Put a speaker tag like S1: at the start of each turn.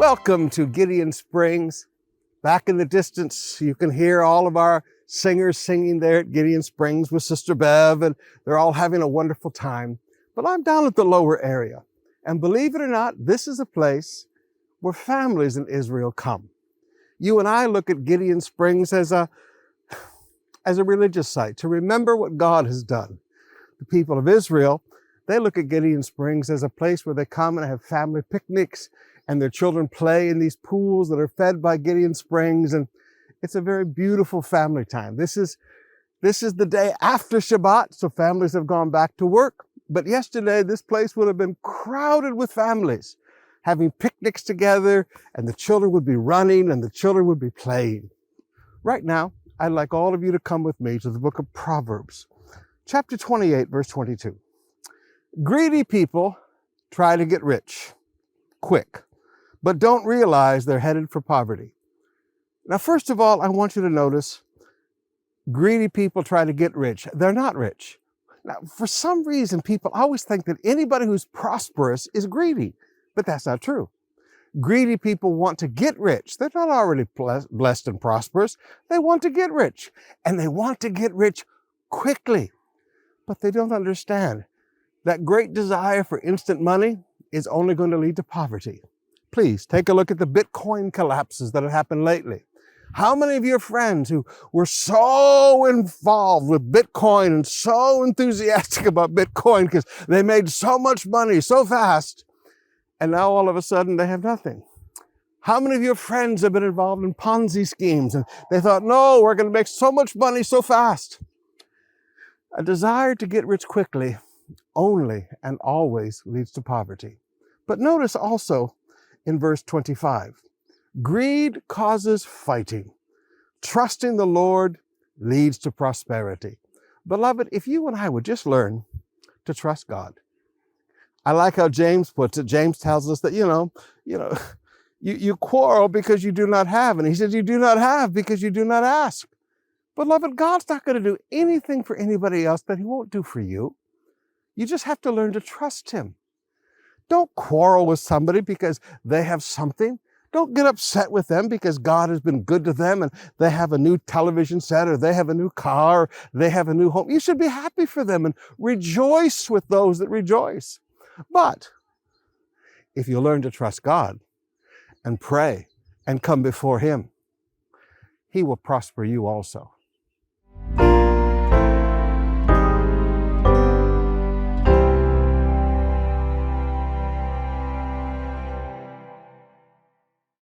S1: Welcome to Gideon Springs. Back in the distance, you can hear all of our singers singing there at Gideon Springs with Sister Bev, and they're all having a wonderful time. But I'm down at the lower area, and believe it or not, this is a place where families in Israel come. You and I look at Gideon Springs as a religious site to remember what God has done. The people of Israel, they look at Gideon Springs as a place where they come and have family picnics, and their children play in these pools that are fed by Gideon Springs, and it's a very beautiful family time. This is the day after Shabbat, so families have gone back to work. But yesterday, this place would have been crowded with families, having picnics together, and the children would be running, and the children would be playing. Right now, I'd like all of you to come with me to the book of Proverbs, chapter 28, verse 22. Greedy people try to get rich quick, but don't realize they're headed for poverty. Now, first of all, I want you to notice greedy people try to get rich. They're not rich. Now, for some reason, people always think that anybody who's prosperous is greedy, but that's not true. Greedy people want to get rich. They're not already blessed and prosperous. They want to get rich, and they want to get rich quickly. But they don't understand that great desire for instant money is only going to lead to poverty. Please take a look at the Bitcoin collapses that have happened lately. How many of your friends who were so involved with Bitcoin and so enthusiastic about Bitcoin because they made so much money so fast, and now all of a sudden they have nothing? How many of your friends have been involved in Ponzi schemes and they thought, no, we're going to make so much money so fast? A desire to get rich quickly only and always leads to poverty. But notice also in verse 25, greed causes fighting. Trusting the Lord leads to prosperity. Beloved, if you and I would just learn to trust God. I like how James puts it. James tells us that, you quarrel because you do not have. And he says, you do not have because you do not ask. Beloved, God's not going to do anything for anybody else that he won't do for you. You just have to learn to trust him. Don't quarrel with somebody because they have something. Don't get upset with them because God has been good to them and they have a new television set or they have a new car, or they have a new home. You should be happy for them and rejoice with those that rejoice. But if you learn to trust God and pray and come before him, he will prosper you also.